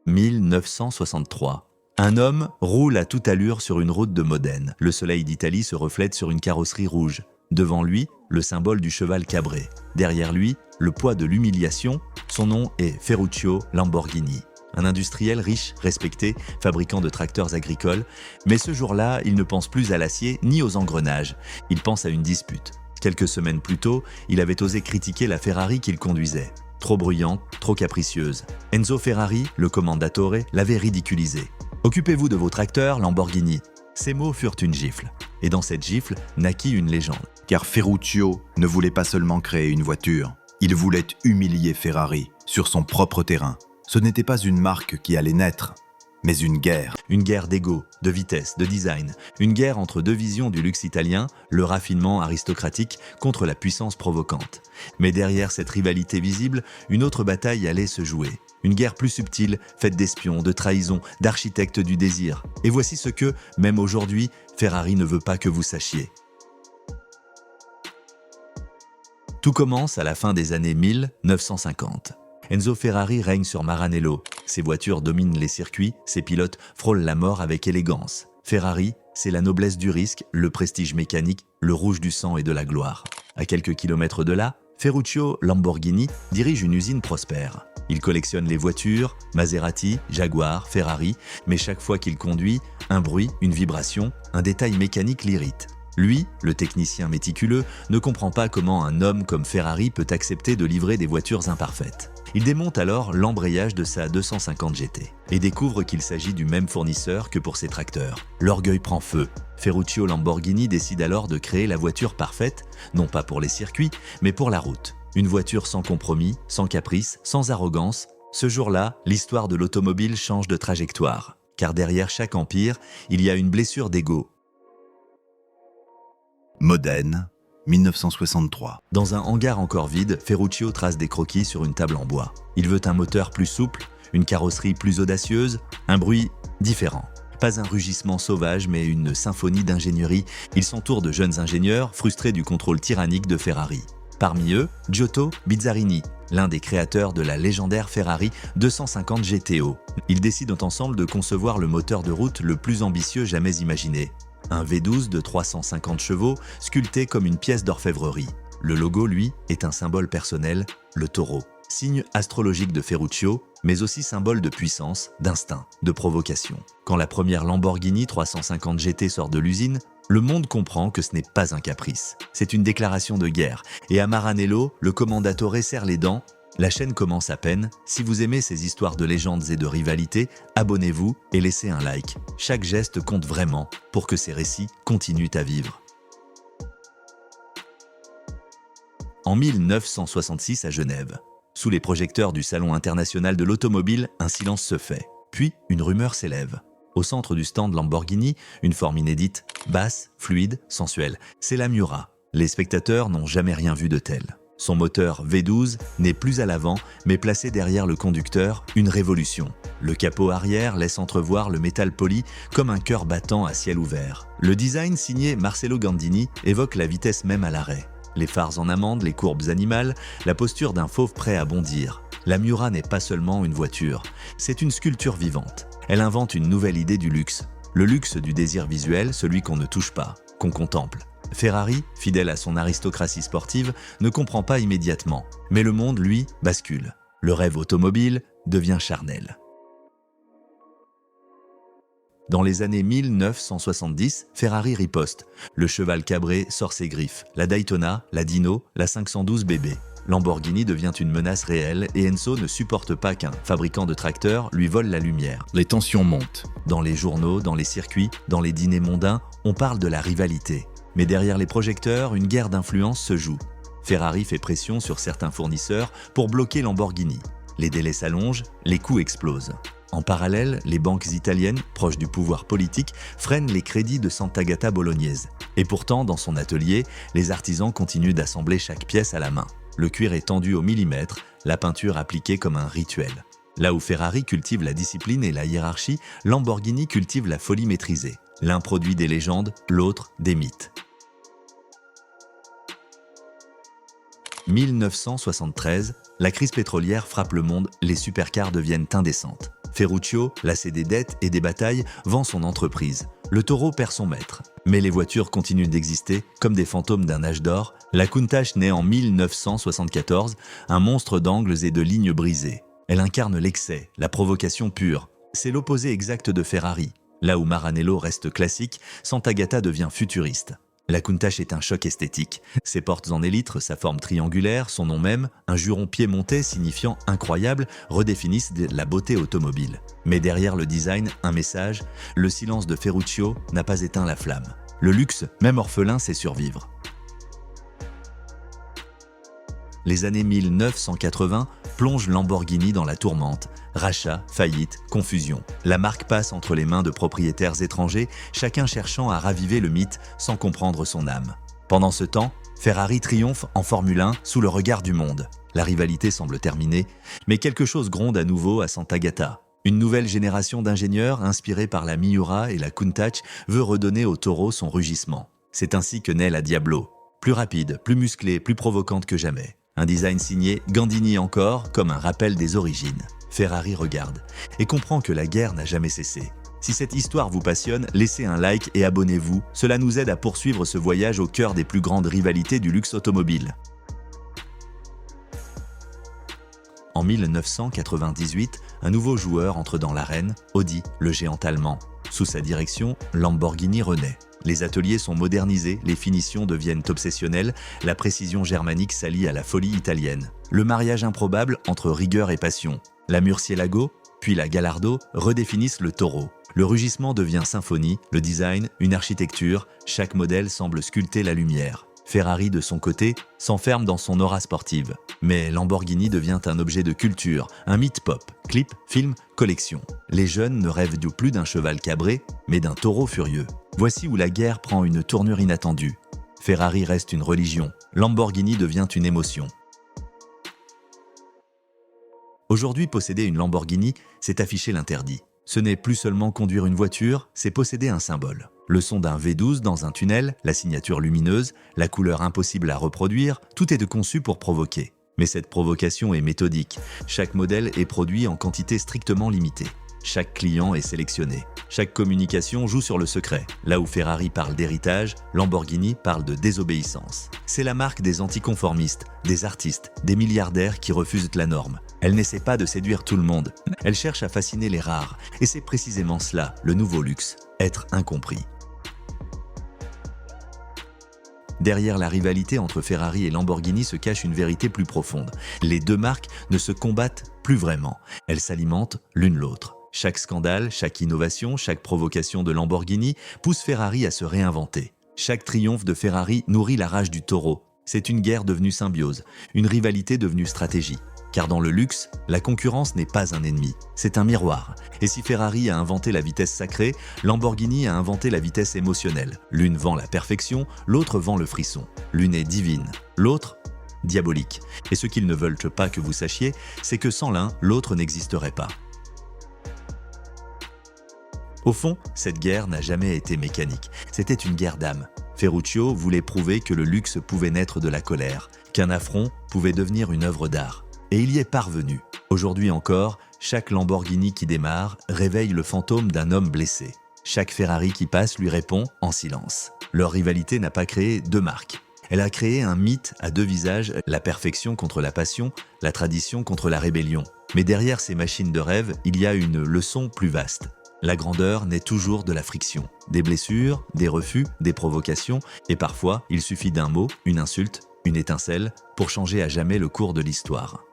1963. Un homme roule à toute allure sur une route de Modène. Le soleil d'Italie se reflète sur une carrosserie rouge. Devant lui, le symbole du cheval cabré. Derrière lui, le poids de l'humiliation. Son nom est Ferruccio Lamborghini. Un industriel riche, respecté, fabricant de tracteurs agricoles. Mais ce jour-là, il ne pense plus à l'acier ni aux engrenages. Il pense à une dispute. Quelques semaines plus tôt, il avait osé critiquer la Ferrari qu'il conduisait. Trop bruyante, trop capricieuse. Enzo Ferrari, le commendatore, l'avait ridiculisé. « Occupez-vous de vos tracteurs, Lamborghini ». Ces mots furent une gifle. Et dans cette gifle naquit une légende. Car Ferruccio ne voulait pas seulement créer une voiture, il voulait humilier Ferrari sur son propre terrain. Ce n'était pas une marque qui allait naître, mais une guerre. Une guerre d'ego, de vitesse, de design. Une guerre entre deux visions du luxe italien, le raffinement aristocratique contre la puissance provocante. Mais derrière cette rivalité visible, une autre bataille allait se jouer. Une guerre plus subtile, faite d'espions, de trahisons, d'architectes du désir. Et voici ce que, même aujourd'hui, Ferrari ne veut pas que vous sachiez. Tout commence à la fin des années 1950. Enzo Ferrari règne sur Maranello. Ses voitures dominent les circuits, ses pilotes frôlent la mort avec élégance. Ferrari, c'est la noblesse du risque, le prestige mécanique, le rouge du sang et de la gloire. À quelques kilomètres de là, Ferruccio Lamborghini dirige une usine prospère. Il collectionne les voitures, Maserati, Jaguar, Ferrari, mais chaque fois qu'il conduit, un bruit, une vibration, un détail mécanique l'irrite. Lui, le technicien méticuleux, ne comprend pas comment un homme comme Ferrari peut accepter de livrer des voitures imparfaites. Il démonte alors l'embrayage de sa 250 GT et découvre qu'il s'agit du même fournisseur que pour ses tracteurs. L'orgueil prend feu. Ferruccio Lamborghini décide alors de créer la voiture parfaite, non pas pour les circuits, mais pour la route. Une voiture sans compromis, sans caprice, sans arrogance. Ce jour-là, l'histoire de l'automobile change de trajectoire. Car derrière chaque empire, il y a une blessure d'ego. Modène, 1963. Dans un hangar encore vide, Ferruccio trace des croquis sur une table en bois. Il veut un moteur plus souple, une carrosserie plus audacieuse, un bruit différent. Pas un rugissement sauvage, mais une symphonie d'ingénierie. Il s'entoure de jeunes ingénieurs, frustrés du contrôle tyrannique de Ferrari. Parmi eux, Giotto Bizzarini, l'un des créateurs de la légendaire Ferrari 250 GTO. Ils décident ensemble de concevoir le moteur de route le plus ambitieux jamais imaginé. Un V12 de 350 chevaux, sculpté comme une pièce d'orfèvrerie. Le logo, lui, est un symbole personnel, le taureau. Signe astrologique de Ferruccio, mais aussi symbole de puissance, d'instinct, de provocation. Quand la première Lamborghini 350 GT sort de l'usine, le monde comprend que ce n'est pas un caprice. C'est une déclaration de guerre. Et à Maranello, le commendatore serre les dents. La chaîne commence à peine. Si vous aimez ces histoires de légendes et de rivalité, abonnez-vous et laissez un like. Chaque geste compte vraiment pour que ces récits continuent à vivre. En 1966 à Genève, sous les projecteurs du Salon international de l'automobile, un silence se fait. Puis, une rumeur s'élève. Au centre du stand Lamborghini, une forme inédite, basse, fluide, sensuelle. C'est la Miura. Les spectateurs n'ont jamais rien vu de tel. Son moteur V12 n'est plus à l'avant, mais placé derrière le conducteur, une révolution. Le capot arrière laisse entrevoir le métal poli comme un cœur battant à ciel ouvert. Le design signé Marcello Gandini évoque la vitesse même à l'arrêt. Les phares en amande, les courbes animales, la posture d'un fauve prêt à bondir. La Miura n'est pas seulement une voiture, c'est une sculpture vivante. Elle invente une nouvelle idée du luxe. Le luxe du désir visuel, celui qu'on ne touche pas, qu'on contemple. Ferrari, fidèle à son aristocratie sportive, ne comprend pas immédiatement. Mais le monde, lui, bascule. Le rêve automobile devient charnel. Dans les années 1970, Ferrari riposte. Le cheval cabré sort ses griffes. La Daytona, la Dino, la 512 BB. Lamborghini devient une menace réelle et Enzo ne supporte pas qu'un fabricant de tracteurs lui vole la lumière. Les tensions montent. Dans les journaux, dans les circuits, dans les dîners mondains, on parle de la rivalité. Mais derrière les projecteurs, une guerre d'influence se joue. Ferrari fait pression sur certains fournisseurs pour bloquer Lamborghini. Les délais s'allongent, les coûts explosent. En parallèle, les banques italiennes, proches du pouvoir politique, freinent les crédits de Sant'Agata Bolognese. Et pourtant, dans son atelier, les artisans continuent d'assembler chaque pièce à la main. Le cuir est tendu au millimètre, la peinture appliquée comme un rituel. Là où Ferrari cultive la discipline et la hiérarchie, Lamborghini cultive la folie maîtrisée. L'un produit des légendes, l'autre des mythes. 1973, la crise pétrolière frappe le monde, les supercars deviennent indécentes. Ferruccio, lassé des dettes et des batailles, vend son entreprise. Le taureau perd son maître. Mais les voitures continuent d'exister comme des fantômes d'un âge d'or. La Countach naît en 1974, un monstre d'angles et de lignes brisées. Elle incarne l'excès, la provocation pure. C'est l'opposé exact de Ferrari. Là où Maranello reste classique, Sant'Agata devient futuriste. La Countach est un choc esthétique. Ses portes en élytre, sa forme triangulaire, son nom même, un juron piémontais signifiant incroyable, redéfinissent la beauté automobile. Mais derrière le design, un message, le silence de Ferruccio n'a pas éteint la flamme. Le luxe, même orphelin, sait survivre. Les années 1980 plongent Lamborghini dans la tourmente. Rachat, faillite, confusion. La marque passe entre les mains de propriétaires étrangers, chacun cherchant à raviver le mythe sans comprendre son âme. Pendant ce temps, Ferrari triomphe en Formule 1 sous le regard du monde. La rivalité semble terminée, mais quelque chose gronde à nouveau à Sant'Agata. Une nouvelle génération d'ingénieurs, inspirés par la Miura et la Countach, veut redonner au taureau son rugissement. C'est ainsi que naît la Diablo. Plus rapide, plus musclée, plus provocante que jamais. Un design signé Gandini encore, comme un rappel des origines. Ferrari regarde et comprend que la guerre n'a jamais cessé. Si cette histoire vous passionne, laissez un like et abonnez-vous. Cela nous aide à poursuivre ce voyage au cœur des plus grandes rivalités du luxe automobile. En 1998, un nouveau joueur entre dans l'arène, Audi, le géant allemand. Sous sa direction, Lamborghini renaît. Les ateliers sont modernisés, les finitions deviennent obsessionnelles, la précision germanique s'allie à la folie italienne. Le mariage improbable entre rigueur et passion. La Murcielago, puis la Gallardo redéfinissent le taureau. Le rugissement devient symphonie, le design, une architecture, chaque modèle semble sculpter la lumière. Ferrari, de son côté, s'enferme dans son aura sportive. Mais Lamborghini devient un objet de culture, un mythe pop, clip, film, collection. Les jeunes ne rêvent plus d'un cheval cabré, mais d'un taureau furieux. Voici où la guerre prend une tournure inattendue. Ferrari reste une religion, Lamborghini devient une émotion. Aujourd'hui, posséder une Lamborghini, c'est afficher l'interdit. Ce n'est plus seulement conduire une voiture, c'est posséder un symbole. Le son d'un V12 dans un tunnel, la signature lumineuse, la couleur impossible à reproduire, tout est conçu pour provoquer. Mais cette provocation est méthodique. Chaque modèle est produit en quantité strictement limitée. Chaque client est sélectionné. Chaque communication joue sur le secret. Là où Ferrari parle d'héritage, Lamborghini parle de désobéissance. C'est la marque des anticonformistes, des artistes, des milliardaires qui refusent la norme. Elle n'essaie pas de séduire tout le monde. Elle cherche à fasciner les rares. Et c'est précisément cela, le nouveau luxe, être incompris. Derrière la rivalité entre Ferrari et Lamborghini se cache une vérité plus profonde. Les deux marques ne se combattent plus vraiment. Elles s'alimentent l'une l'autre. Chaque scandale, chaque innovation, chaque provocation de Lamborghini pousse Ferrari à se réinventer. Chaque triomphe de Ferrari nourrit la rage du taureau. C'est une guerre devenue symbiose, une rivalité devenue stratégie. Car dans le luxe, la concurrence n'est pas un ennemi, c'est un miroir. Et si Ferrari a inventé la vitesse sacrée, Lamborghini a inventé la vitesse émotionnelle. L'une vend la perfection, l'autre vend le frisson. L'une est divine, l'autre diabolique. Et ce qu'ils ne veulent pas que vous sachiez, c'est que sans l'un, l'autre n'existerait pas. Au fond, cette guerre n'a jamais été mécanique. C'était une guerre d'âme. Ferruccio voulait prouver que le luxe pouvait naître de la colère, qu'un affront pouvait devenir une œuvre d'art. Et il y est parvenu. Aujourd'hui encore, chaque Lamborghini qui démarre réveille le fantôme d'un homme blessé. Chaque Ferrari qui passe lui répond en silence. Leur rivalité n'a pas créé deux marques. Elle a créé un mythe à deux visages, la perfection contre la passion, la tradition contre la rébellion. Mais derrière ces machines de rêve, il y a une leçon plus vaste. La grandeur naît toujours de la friction. Des blessures, des refus, des provocations, et parfois, il suffit d'un mot, une insulte, une étincelle, pour changer à jamais le cours de l'histoire.